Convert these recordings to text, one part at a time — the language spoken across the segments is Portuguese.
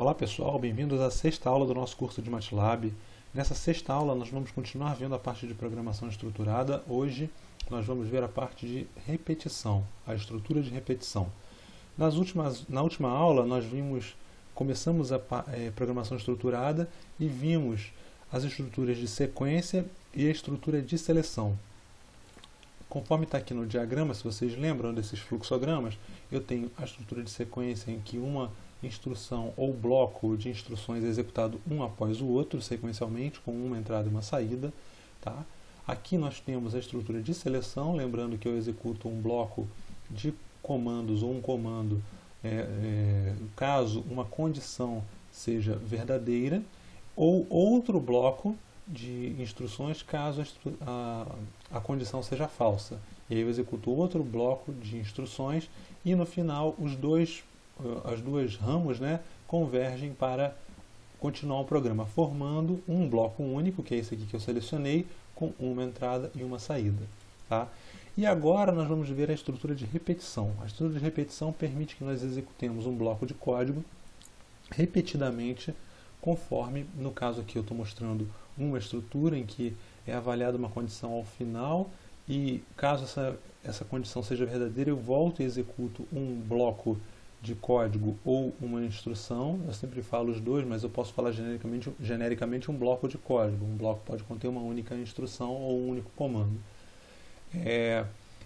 Olá pessoal, bem-vindos à sexta aula do nosso curso de MATLAB. Nessa sexta aula nós vamos continuar vendo a parte de programação estruturada. Hoje nós vamos ver a parte de repetição, a estrutura de repetição. Na última aula nós começamos a programação estruturada e vimos as estruturas de sequência e a estrutura de seleção. Conforme está aqui no diagrama, se vocês lembram desses fluxogramas, eu tenho a estrutura de sequência em que uma instrução ou bloco de instruções é executado um após o outro, sequencialmente, com uma entrada e uma saída. Tá? Aqui nós temos a estrutura de seleção, lembrando que eu executo um bloco de comandos ou um comando caso uma condição seja verdadeira, ou outro bloco de instruções caso a condição seja falsa. E aí eu executo outro bloco de instruções e no final as duas ramos, convergem para continuar o programa, formando um bloco único, que é esse aqui que eu selecionei, com uma entrada e uma saída. Tá? E agora nós vamos ver a estrutura de repetição. A estrutura de repetição permite que nós executemos um bloco de código repetidamente, conforme, no caso aqui eu estou mostrando uma estrutura em que é avaliada uma condição ao final e caso essa condição seja verdadeira, eu volto e executo um bloco de código ou uma instrução. Eu sempre falo os dois, mas eu posso falar genericamente um bloco de código. Um bloco pode conter uma única instrução ou um único comando.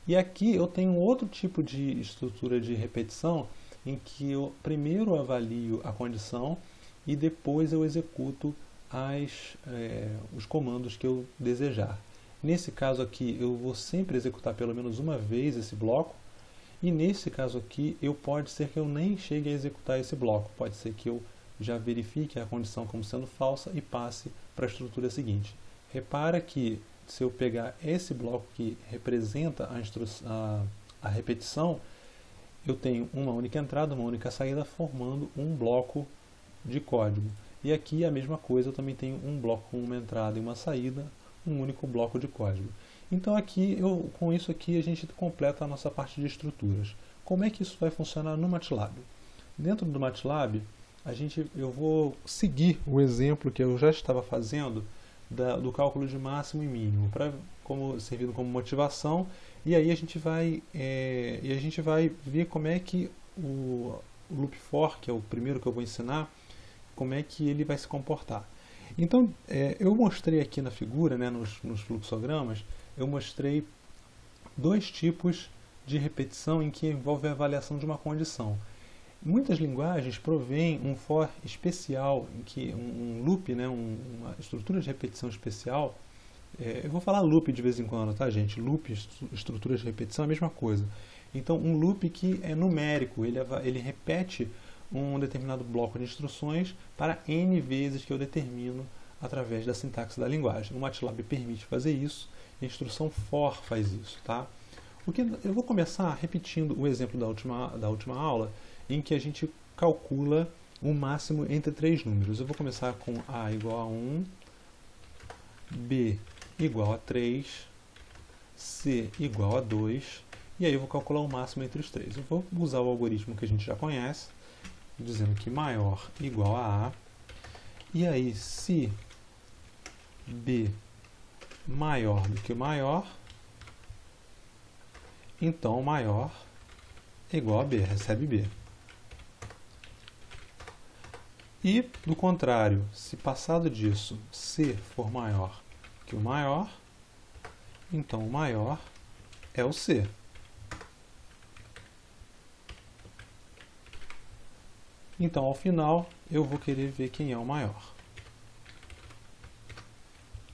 E aqui eu tenho outro tipo de estrutura de repetição em que eu primeiro avalio a condição e depois eu executo os comandos que eu desejar. Nesse caso aqui eu vou sempre executar pelo menos uma vez esse bloco. E nesse caso aqui, pode ser que eu nem chegue a executar esse bloco. Pode ser que eu já verifique a condição como sendo falsa e passe para a estrutura seguinte. Repara que se eu pegar esse bloco que representa a repetição, eu tenho uma única entrada, uma única saída, formando um bloco de código. E aqui a mesma coisa, eu também tenho um bloco com uma entrada e uma saída, um único bloco de código. Então com isso aqui a gente completa a nossa parte de estruturas. Como é que isso vai funcionar no MATLAB? Dentro do MATLAB, eu vou seguir o exemplo que eu já estava fazendo do cálculo de máximo e mínimo, servindo como motivação, e aí a gente vai ver como é que o loop for, que é o primeiro que eu vou ensinar, como é que ele vai se comportar. Então, eu mostrei aqui na figura, nos fluxogramas, eu mostrei dois tipos de repetição em que envolve a avaliação de uma condição. Muitas linguagens provêm um for especial, em que um loop, uma estrutura de repetição especial. Eu vou falar loop de vez em quando, tá, gente? Loop, estrutura de repetição é a mesma coisa. Então, um loop que é numérico, ele repete um determinado bloco de instruções para n vezes que eu determino através da sintaxe da linguagem. O MATLAB permite fazer isso, e a instrução for faz isso. Tá? Eu vou começar repetindo o exemplo da última aula, em que a gente calcula o máximo entre três números. Eu vou começar com A igual a 1, B igual a 3, C igual a 2, e aí eu vou calcular o máximo entre os três. Eu vou usar o algoritmo que a gente já conhece, dizendo que maior igual a A, e aí se B maior do que o maior, então o maior é igual a B, recebe B. E, do contrário, se passado disso C for maior que o maior, então o maior é o C. Então, ao final, eu vou querer ver quem é o maior.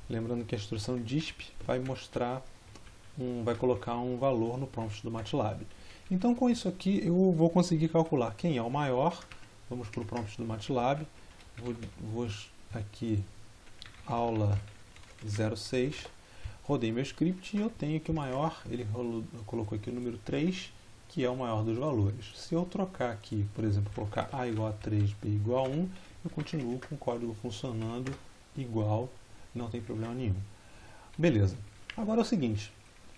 Lembrando que a instrução disp vai colocar um valor no prompt do MATLAB. Então, com isso aqui, eu vou conseguir calcular quem é o maior. Vamos para o prompt do MATLAB. Vou aqui, aula 06. Rodei meu script e eu tenho que o maior, ele colocou aqui o número 3, que é o maior dos valores. Se eu trocar aqui, por exemplo, colocar A igual a 3, B igual a 1, eu continuo com o código funcionando igual, não tem problema nenhum. Beleza. Agora é o seguinte,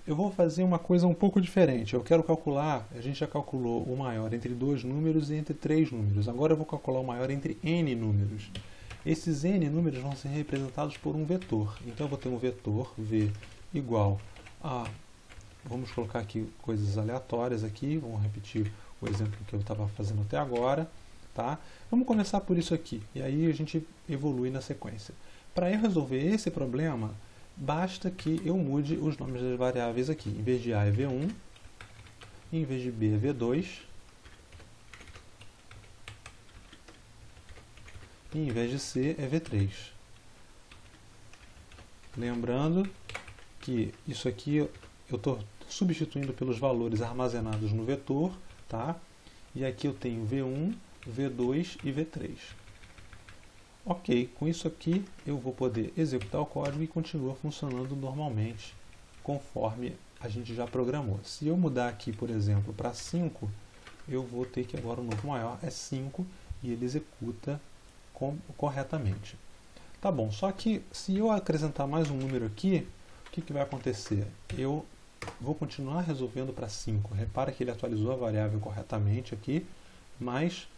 eu vou fazer uma coisa um pouco diferente. Eu quero calcular, a gente já calculou o maior entre dois números e entre três números. Agora eu vou calcular o maior entre n números. Esses n números vão ser representados por um vetor. Então eu vou ter um vetor v igual a... Vamos colocar aqui coisas aleatórias aqui, vamos repetir o exemplo que eu estava fazendo até agora. Tá? Vamos começar por isso aqui, e aí a gente evolui na sequência. Para eu resolver esse problema, basta que eu mude os nomes das variáveis aqui. Em vez de A é V1, em vez de B é V2, e em vez de C é V3. Lembrando que isso aqui eu estou substituindo pelos valores armazenados no vetor, tá? E aqui eu tenho V1, V2 e V3. Ok, com isso aqui eu vou poder executar o código e continua funcionando normalmente, conforme a gente já programou. Se eu mudar aqui, por exemplo, para 5, eu vou ter que agora o novo maior é 5 e ele executa corretamente. Tá bom, só que se eu acrescentar mais um número aqui, o que vai acontecer? Eu vou continuar resolvendo para 5. Repara que ele atualizou a variável corretamente aqui, mas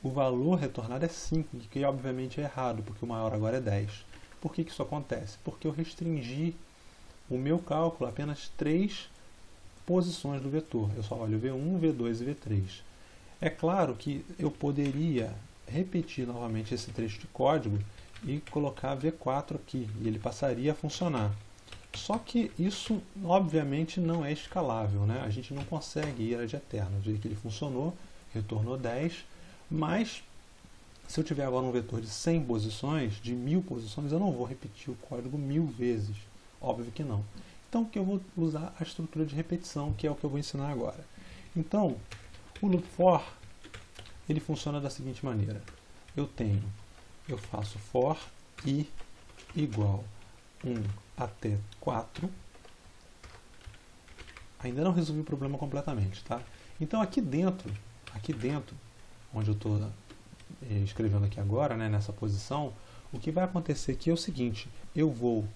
o valor retornado é 5, que obviamente é errado, porque o maior agora é 10. Por que isso acontece? Porque eu restringi o meu cálculo a apenas 3 posições do vetor. Eu só olho V1, V2 e V3. É claro que eu poderia repetir novamente esse trecho de código e colocar V4 aqui, e ele passaria a funcionar. Só que isso, obviamente, não é escalável, né? A gente não consegue ir ad eterno. Do jeito que ele funcionou, retornou 10, mas se eu tiver agora um vetor de 100 posições, de 1000 posições, eu não vou repetir o código 1000 vezes. Óbvio que não. Então, que eu vou usar a estrutura de repetição, que é o que eu vou ensinar agora. Então, o loop for, ele funciona da seguinte maneira. Eu faço for i igual 1 até 4. Ainda não resolvi o problema completamente, tá? Então, aqui dentro, onde eu estou escrevendo aqui agora, né, nessa posição, o que vai acontecer aqui é o seguinte: eu vou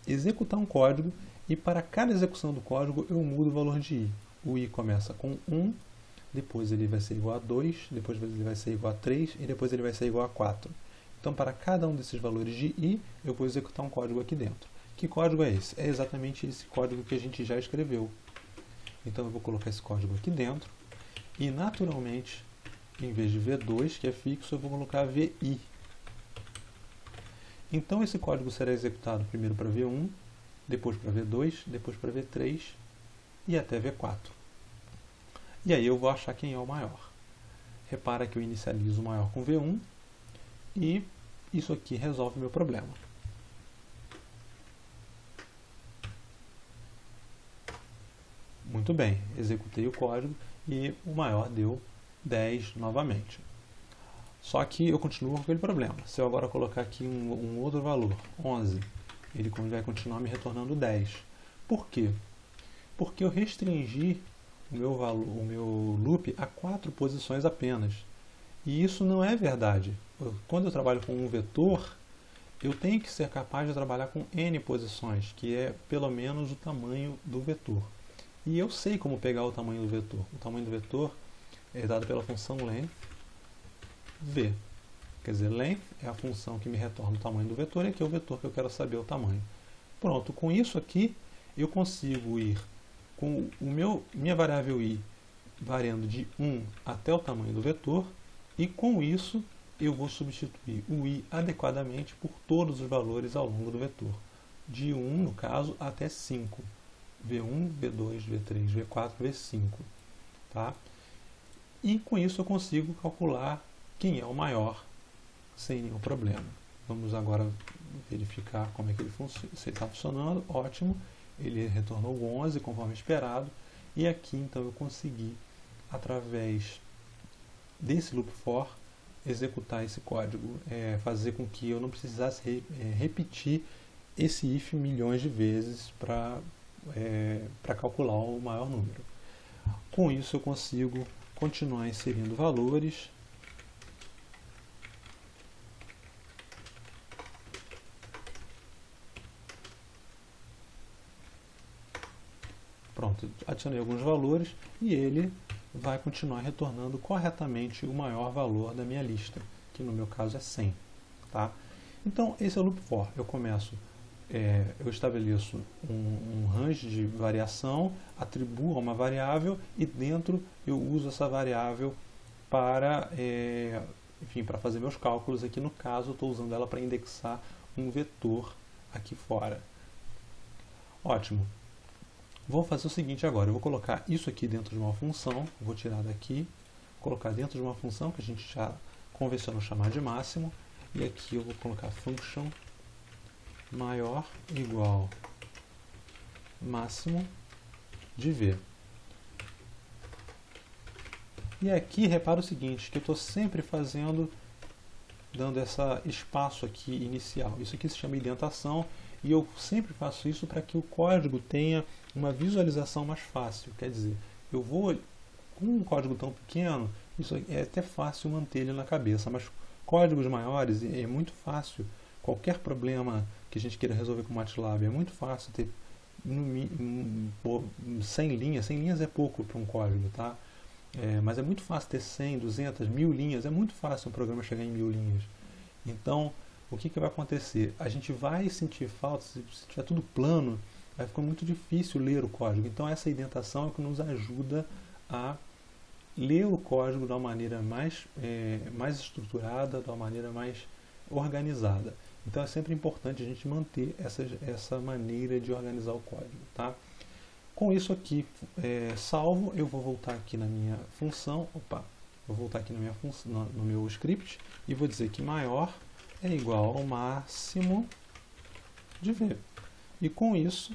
executar um código e para cada execução do código eu mudo o valor de i. O i começa com 1, depois ele vai ser igual a 2, depois ele vai ser igual a 3 e depois ele vai ser igual a 4. Então, para cada um desses valores de i, eu vou executar um código aqui dentro. Que código é esse? É exatamente esse código que a gente já escreveu. Então, eu vou colocar esse código aqui dentro e, naturalmente, em vez de V2, que é fixo, eu vou colocar VI. Então, esse código será executado primeiro para V1, depois para V2, depois para V3 e até V4. E aí eu vou achar quem é o maior. Repara que eu inicializo o maior com V1 e isso aqui resolve o meu problema. Muito bem, executei o código e o maior deu 10 novamente. Só que eu continuo com aquele problema. Se eu agora colocar aqui um outro valor, 11, ele vai continuar me retornando 10. Por quê? Porque eu restringi o meu loop a 4 posições apenas. E isso não é verdade. Quando eu trabalho com um vetor, eu tenho que ser capaz de trabalhar com n posições, que é pelo menos o tamanho do vetor. E eu sei como pegar o tamanho do vetor. O tamanho do vetor é dado pela função length v. Quer dizer, length é a função que me retorna o tamanho do vetor e aqui é o vetor que eu quero saber o tamanho. Pronto, com isso aqui eu consigo ir com minha variável i variando de 1 até o tamanho do vetor e com isso eu vou substituir o i adequadamente por todos os valores ao longo do vetor. De 1, no caso, até 5. V1, V2, V3, V4, V5. Tá? E com isso eu consigo calcular quem é o maior sem nenhum problema. Vamos agora verificar como é que ele está funcionando. Ótimo, ele retornou 11 conforme esperado. E aqui então eu consegui, através desse loop for, executar esse código, fazer com que eu não precisasse repetir esse if milhões de vezes para calcular o maior número. Com isso eu consigo continuar inserindo valores pronto, adicionei alguns valores e ele vai continuar retornando corretamente o maior valor da minha lista, que no meu caso é 100. Tá? Então, esse é o loop for. Eu começo, eu estabeleço um range de variação, atribuo a uma variável e dentro eu uso essa variável para, enfim, para fazer meus cálculos. Aqui no caso, eu estou usando ela para indexar um vetor aqui fora. Ótimo. Vou fazer o seguinte agora, eu vou colocar isso aqui dentro de uma função, vou tirar daqui, colocar dentro de uma função que a gente já convencionou chamar de máximo, e aqui eu vou colocar function maior igual máximo de v. E aqui repara o seguinte, que eu estou sempre dando esse espaço aqui inicial. Isso aqui se chama indentação, e eu sempre faço isso para que o código tenha uma visualização mais fácil. Quer dizer, eu vou, com um código tão pequeno, isso é até fácil manter ele na cabeça, mas códigos maiores é muito fácil. Qualquer problema que a gente queira resolver com o MATLAB é muito fácil ter 100 linhas. 100 linhas é pouco para um código, tá? Mas é muito fácil ter 100, 200, 1000 linhas. É muito fácil um programa chegar em 1000 linhas. Então, o que vai acontecer? A gente vai sentir falta, se tiver tudo plano, vai ficar muito difícil ler o código. Então, essa indentação é o que nos ajuda a ler o código de uma maneira mais estruturada, de uma maneira mais organizada. Então, é sempre importante a gente manter essa maneira de organizar o código. Tá? Com isso aqui salvo, eu vou voltar aqui na minha função. Vou voltar aqui na minha função, no meu script, e vou dizer que maior é igual ao máximo de v. E com isso,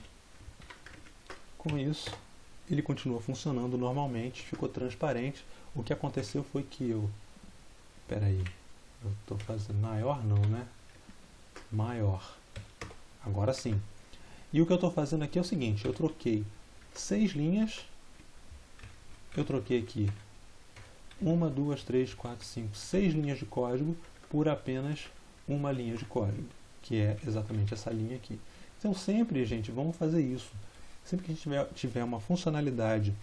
ele continua funcionando normalmente, ficou transparente. O que aconteceu foi que eu estou fazendo maior não, né? Maior. Agora sim. E o que eu estou fazendo aqui é o seguinte, eu troquei 6 linhas, eu troquei aqui 1, 2, 3, 4, 5, 6 linhas de código por apenas uma linha de código, que é exatamente essa linha aqui. Então sempre, gente, vamos fazer isso. Sempre que a gente tiver uma funcionalidade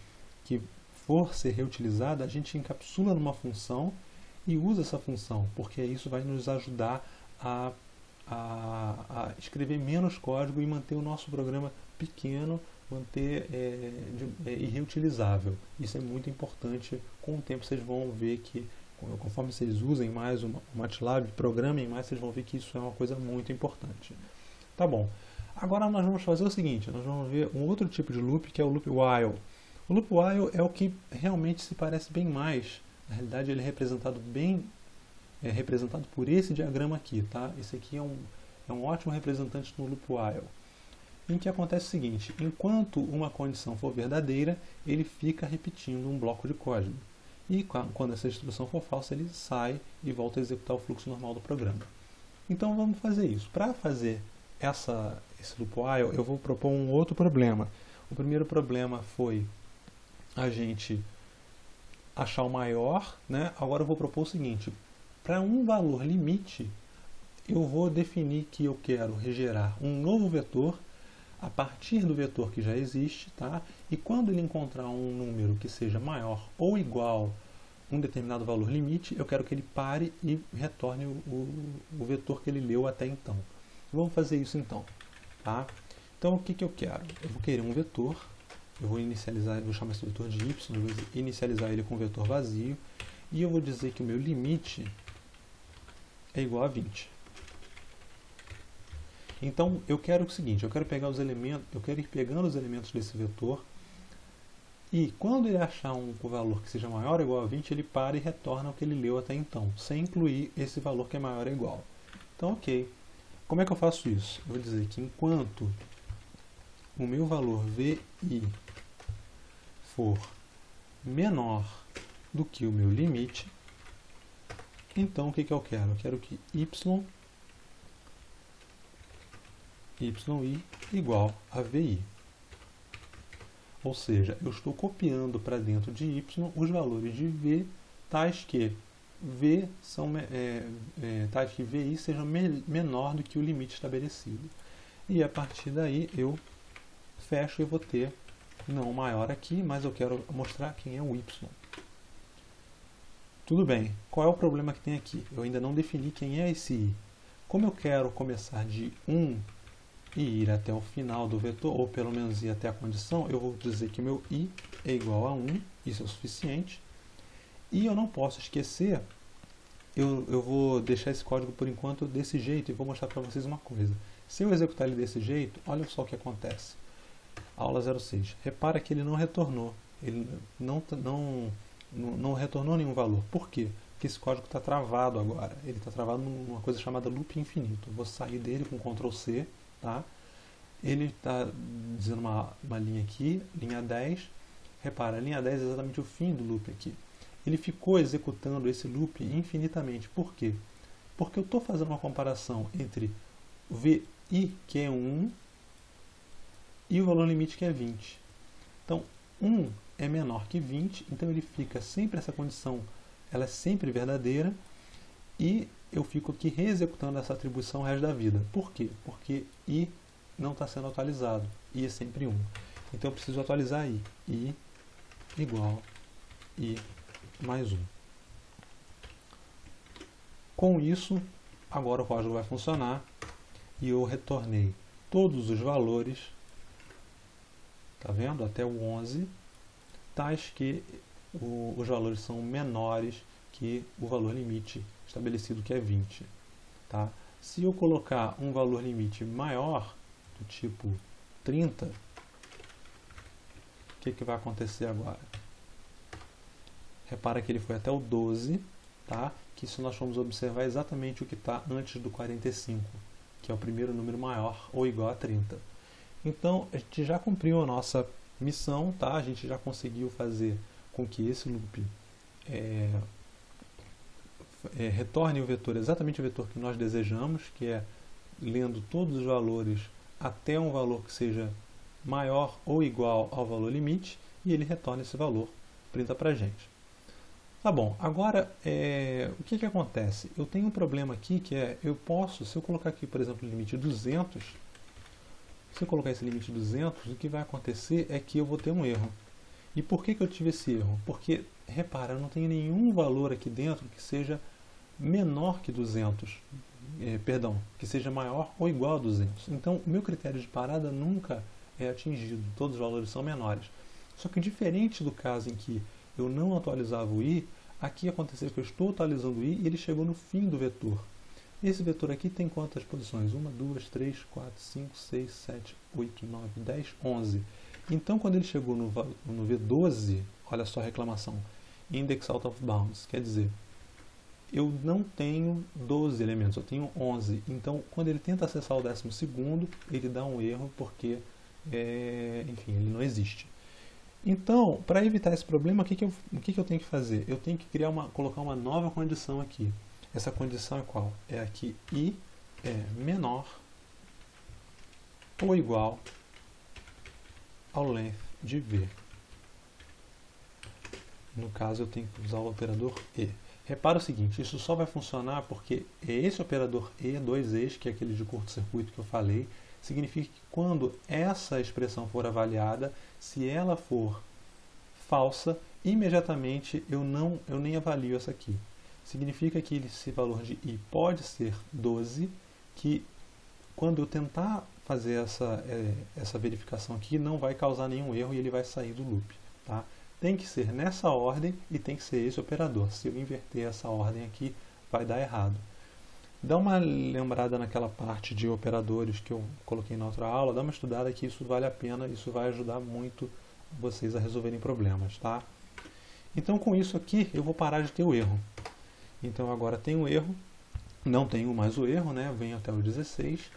que for ser reutilizada, a gente encapsula numa função e usa essa função, porque isso vai nos ajudar a escrever menos código e manter o nosso programa pequeno, manter e reutilizável. Isso é muito importante. Com o tempo vocês vão ver que, conforme vocês usem mais o MATLAB, programem mais, vocês vão ver que isso é uma coisa muito importante. Tá bom. Agora nós vamos fazer o seguinte, nós vamos ver um outro tipo de loop, que é o loop while. O loop while é o que realmente se parece bem mais. Na realidade ele é representado por esse diagrama aqui, tá? Esse aqui é um ótimo representante no loop while. Em que acontece o seguinte, enquanto uma condição for verdadeira, ele fica repetindo um bloco de código. E quando essa instrução for falsa, ele sai e volta a executar o fluxo normal do programa. Então vamos fazer isso. Para fazer esse loop while, eu vou propor um outro problema. O primeiro problema foi a gente achar o maior, né? Agora eu vou propor o seguinte, para um valor limite, eu vou definir que eu quero regerar um novo vetor a partir do vetor que já existe, tá? E quando ele encontrar um número que seja maior ou igual a um determinado valor limite, eu quero que ele pare e retorne o vetor que ele leu até então. Vamos fazer isso então, tá? Então o que eu quero? Eu vou querer um vetor, eu vou inicializar, vou chamar esse vetor de y, eu vou inicializar ele com um vetor vazio, e eu vou dizer que o meu limite é igual a 20. Então eu quero o seguinte, eu quero ir pegando os elementos desse vetor, e quando ele achar um valor que seja maior ou igual a 20, ele para e retorna o que ele leu até então, sem incluir esse valor que é maior ou igual. Então ok. Como é que eu faço isso? Eu vou dizer que enquanto o meu valor vi for menor do que o meu limite, então o que eu quero? Eu quero que yi igual a vi. Ou seja, eu estou copiando para dentro de y os valores de v tais que vi seja menor do que o limite estabelecido. E a partir daí eu fecho e vou ter não maior aqui, mas eu quero mostrar quem é o y. Tudo bem, qual é o problema que tem aqui? Eu ainda não defini quem é esse i. Como eu quero começar de 1 e ir até o final do vetor, ou pelo menos ir até a condição, eu vou dizer que meu i é igual a 1, isso é o suficiente. E eu não posso esquecer, eu vou deixar esse código por enquanto desse jeito e vou mostrar para vocês uma coisa. Se eu executar ele desse jeito, olha só o que acontece. Aula 06. Repara que ele não retornou. Ele não retornou nenhum valor. Por quê? Porque esse código está travado agora. Ele está travado numa coisa chamada loop infinito. Eu vou sair dele com Ctrl C. Tá? Ele está dizendo uma linha aqui, linha 10. Repara, a linha 10 é exatamente o fim do loop aqui. Ele ficou executando esse loop infinitamente. Por quê? Porque eu estou fazendo uma comparação entre o VI, que é 1, e o valor limite, que é 20. Então, 1 é menor que 20, então ele fica sempre, essa condição ela é sempre verdadeira, e eu fico aqui reexecutando essa atribuição o resto da vida. Por quê? Porque i não está sendo atualizado, i é sempre 1. Então eu preciso atualizar i igual i mais 1. Com isso, agora o código vai funcionar, e eu retornei todos os valores, tá vendo? Até o 11, tais que os valores são menores que o valor limite estabelecido, que é 20. Tá? Se eu colocar um valor limite maior, do tipo 30, o que vai acontecer agora? Repara que ele foi até o 12, tá? Que se nós formos observar exatamente o que está antes do 45, que é o primeiro número maior ou igual a 30. Então, a gente já cumpriu a nossa missão, tá? A gente já conseguiu fazer com que esse loop retorne o vetor, exatamente o vetor que nós desejamos, que é lendo todos os valores até um valor que seja maior ou igual ao valor limite, e ele retorna esse valor, printa para a gente. Tá bom, agora o que acontece? Eu tenho um problema aqui que é, se eu colocar aqui, por exemplo, o limite 200, se eu colocar esse limite 200, o que vai acontecer é que eu vou ter um erro. E por que eu tive esse erro? Porque, repara, eu não tenho nenhum valor aqui dentro que seja menor que 200, que seja maior ou igual a 200. Então, o meu critério de parada nunca é atingido, todos os valores são menores. Só que diferente do caso em que eu não atualizava o i, aqui aconteceu que eu estou atualizando o i e ele chegou no fim do vetor. Esse vetor aqui tem quantas posições? 1, 2, 3, 4, 5, 6, 7, 8, 9, 10, 11. Então, quando ele chegou no V12, olha só a reclamação, index out of bounds, quer dizer, eu não tenho 12 elementos, eu tenho 11. Então, quando ele tenta acessar o 12º, ele dá um erro porque, enfim, ele não existe. Então, para evitar esse problema, o que eu tenho que fazer? Eu tenho que colocar uma nova condição aqui. Essa condição é qual? É aqui i é menor ou igual ao length de v. No caso, eu tenho que usar o operador e. Repara o seguinte, isso só vai funcionar porque esse operador e, 2e's, que é aquele de curto-circuito que eu falei, significa que quando essa expressão for avaliada, se ela for falsa, imediatamente eu nem avalio essa aqui. Significa que esse valor de i pode ser 12, que quando eu tentar fazer essa verificação aqui, não vai causar nenhum erro e ele vai sair do loop. Tá? Tem que ser nessa ordem e tem que ser esse operador. Se eu inverter essa ordem aqui, vai dar errado. Dá uma lembrada naquela parte de operadores que eu coloquei na outra aula, dá uma estudada que isso vale a pena, isso vai ajudar muito vocês a resolverem problemas. Tá? Então, com isso aqui, eu vou parar de ter o erro. Então, agora tem o erro, não tenho mais o erro, né? Venho até o 16,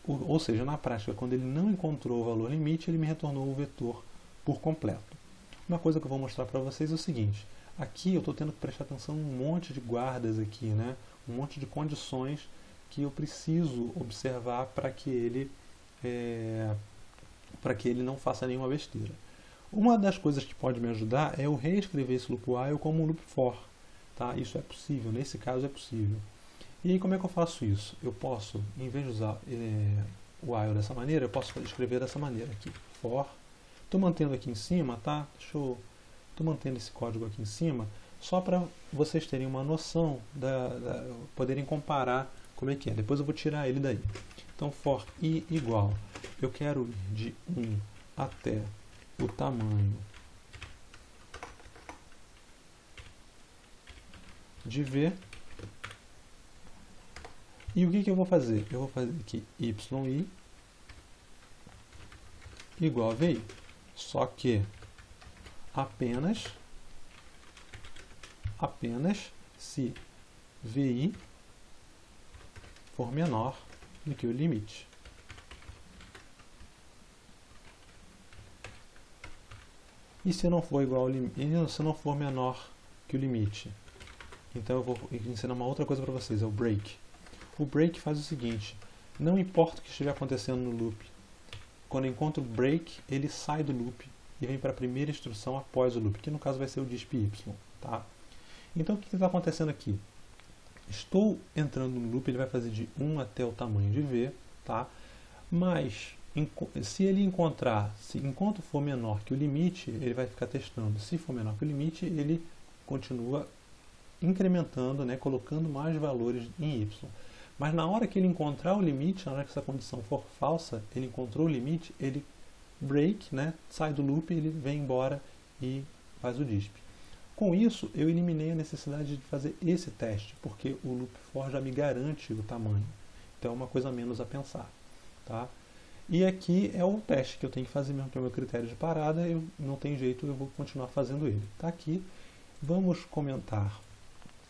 ou seja, na prática, quando ele não encontrou o valor limite, ele me retornou o vetor por completo. Uma coisa que eu vou mostrar para vocês é o seguinte, aqui eu estou tendo que prestar atenção em um monte de guardas aqui, né? Um monte de condições que eu preciso observar para que ele não faça nenhuma besteira. Uma das coisas que pode me ajudar é eu reescrever esse loop while como um loop for. Tá? Isso é possível, nesse caso é possível. E aí como é que eu faço isso? Eu posso, em vez de usar o while dessa maneira, eu posso escrever dessa maneira aqui, for, Estou mantendo aqui em cima, tá? Estou mantendo esse código aqui em cima, só para vocês terem uma noção, poderem comparar como é que é. Depois eu vou tirar ele daí. Então, for i igual, eu quero ir de 1 até o tamanho de v. E o que eu vou fazer? Eu vou fazer aqui yi igual a vi. Só que apenas se vi for menor do que o limite. E se não for igual ao limite, se não for menor que o limite? Então eu vou ensinar uma outra coisa para vocês, é o break. O break faz o seguinte, não importa o que estiver acontecendo no loop, quando eu encontro o break, ele sai do loop e vem para a primeira instrução após o loop, que no caso vai ser o disp y. Tá? Então o que está acontecendo aqui? Estou entrando no loop, ele vai fazer de 1 até o tamanho de v, tá? Mas se ele encontrar, enquanto for menor que o limite, ele vai ficar testando. Se for menor que o limite, ele continua incrementando, né, colocando mais valores em y. Mas na hora que ele encontrar o limite, na hora que essa condição for falsa, ele encontrou o limite, ele break, né, sai do loop, ele vem embora e faz o disp. Com isso, eu eliminei a necessidade de fazer esse teste, porque o loop for já me garante o tamanho. Então é uma coisa a menos a pensar. Tá? E aqui é o teste que eu tenho que fazer mesmo, que é o meu critério de parada, eu não tem jeito, eu vou continuar fazendo ele. Tá aqui. Vamos comentar.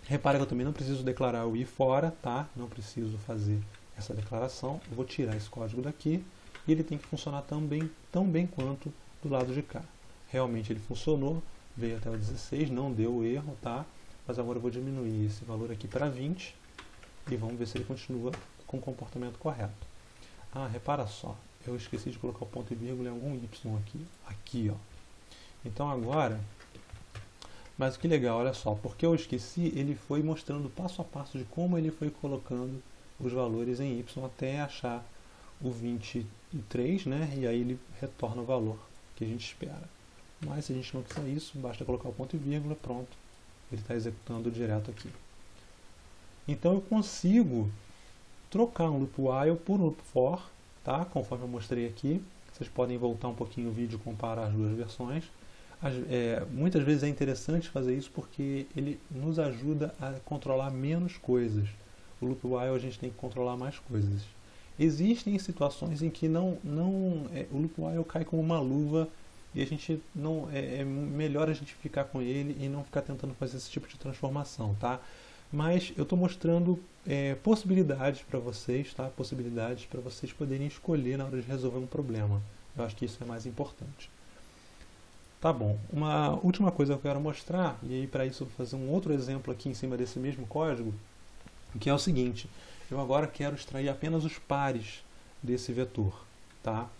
Repara que eu também não preciso declarar o i fora, tá? Não preciso fazer essa declaração. Eu vou tirar esse código daqui e ele tem que funcionar também, tão bem quanto do lado de cá. Realmente ele funcionou, veio até o 16, não deu erro, tá? Mas agora eu vou diminuir esse valor aqui para 20 e vamos ver se ele continua com o comportamento correto. Ah, repara só, eu esqueci de colocar o ponto e vírgula em algum y aqui. Aqui, ó. Então agora... Mas que legal, olha só, porque eu esqueci, ele foi mostrando passo a passo de como ele foi colocando os valores em y até achar o 23, né? E aí ele retorna o valor que a gente espera. Mas se a gente não quiser isso, basta colocar o ponto e vírgula, pronto. Ele está executando direto aqui. Então eu consigo trocar um loop while por um loop for, tá? Conforme eu mostrei aqui. Vocês podem voltar um pouquinho o vídeo e comparar as duas versões. Muitas vezes é interessante fazer isso porque ele nos ajuda a controlar menos coisas. O loop while a gente tem que controlar mais coisas. Existem situações em que o loop while cai como uma luva e a gente é melhor a gente ficar com ele e não ficar tentando fazer esse tipo de transformação, tá? Mas eu estou mostrando possibilidades para vocês, tá? Possibilidades para vocês poderem escolher na hora de resolver um problema. Eu acho que isso é mais importante. Tá bom, uma última coisa que eu quero mostrar, e aí para isso eu vou fazer um outro exemplo aqui em cima desse mesmo código, que é o seguinte, eu agora quero extrair apenas os pares desse vetor, tá?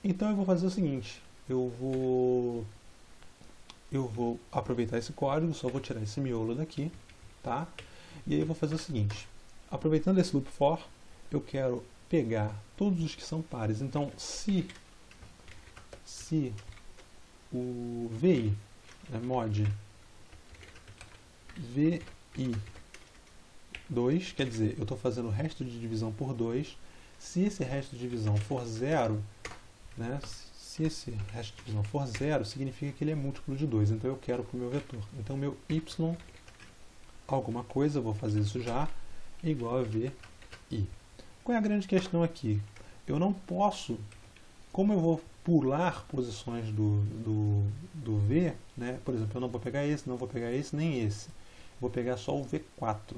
Então eu vou fazer o seguinte, eu vou aproveitar esse código, só vou tirar esse miolo daqui, tá? E aí eu vou fazer o seguinte, aproveitando esse loop for, eu quero pegar todos os que são pares, então se o VI, mod VI2, quer dizer, eu estou fazendo o resto de divisão por 2, se esse resto de divisão for 0, né, se esse resto de divisão for 0, significa que ele é múltiplo de 2, então eu quero para o meu vetor. Então meu y, alguma coisa, vou fazer isso já, é igual a VI. Qual é a grande questão aqui? Eu não posso, como eu vou pular posições do V, né? Por exemplo, eu não vou pegar esse, não vou pegar esse, nem esse. Vou pegar só o V4.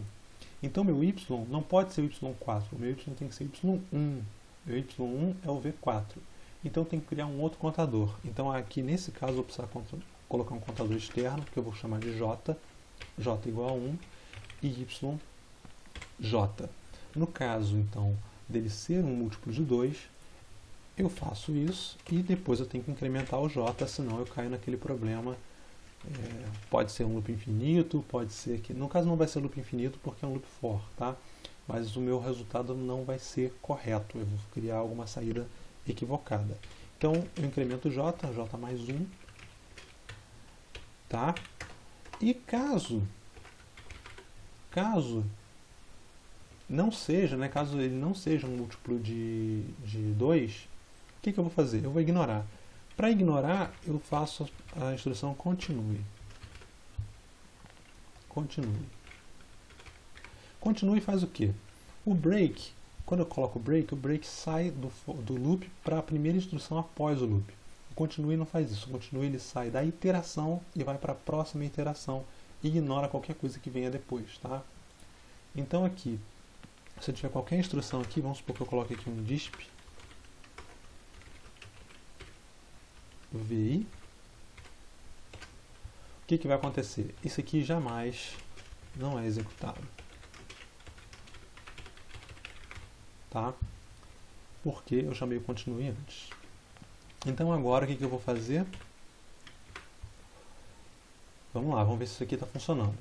Então meu Y não pode ser o Y4, o meu Y tem que ser Y1. Meu Y1 é o V4. Então eu tenho que criar um outro contador. Então aqui nesse caso eu vou precisar colocar um contador externo, que eu vou chamar de J. J igual a 1 e YJ. No caso, então, dele ser um múltiplo de 2, eu faço isso e depois eu tenho que incrementar o J, senão eu caio naquele problema. Pode ser um loop infinito, pode ser que... No caso não vai ser loop infinito porque é um loop for, tá? Mas o meu resultado não vai ser correto, eu vou criar alguma saída equivocada. Então eu incremento j mais 1, tá? E caso não seja, né, caso ele não seja um múltiplo de 2, o que eu vou fazer? Eu vou ignorar. Para ignorar, eu faço a instrução continue. Continue faz o quê? O break, quando eu coloco o break sai do loop para a primeira instrução após o loop. O continue não faz isso. O continue ele sai da iteração e vai para a próxima iteração e ignora qualquer coisa que venha depois, tá? Então aqui, se eu tiver qualquer instrução aqui, vamos supor que eu coloque aqui um disp vi, o que vai acontecer? Isso aqui jamais não é executado, tá? Porque eu chamei o continue antes. Então agora o que eu vou fazer? Vamos lá, vamos ver se isso aqui está funcionando.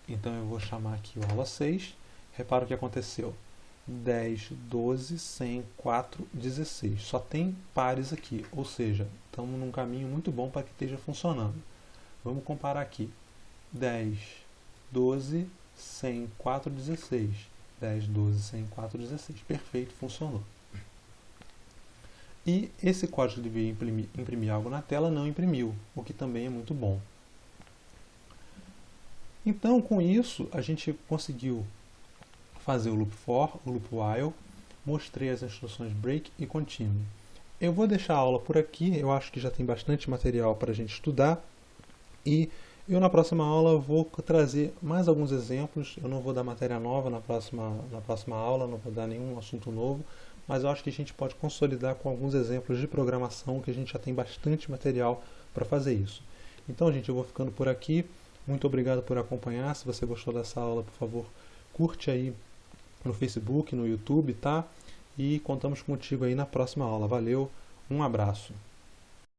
Então eu vou chamar aqui o aula 6. Repara o que aconteceu. 10, 12, 100, 4, 16. Só tem pares aqui, ou seja, estamos num caminho muito bom para que esteja funcionando. Vamos comparar aqui. 10, 12, 100, 4, 16. 10, 12, 100, 4, 16. Perfeito, funcionou. E esse código que devia imprimir algo na tela não imprimiu, o que também é muito bom. Então, com isso, a gente conseguiu fazer o loop for, o loop while, mostrei as instruções break e continue. Eu vou deixar a aula por aqui, eu acho que já tem bastante material para a gente estudar, e eu na próxima aula vou trazer mais alguns exemplos. Eu não vou dar matéria nova na próxima aula, não vou dar nenhum assunto novo, mas eu acho que a gente pode consolidar com alguns exemplos de programação, que a gente já tem bastante material para fazer isso. Então, gente, eu vou ficando por aqui. Muito obrigado por acompanhar. Se você gostou dessa aula, por favor, curte aí no Facebook, no YouTube, tá? E contamos contigo aí na próxima aula. Valeu, um abraço.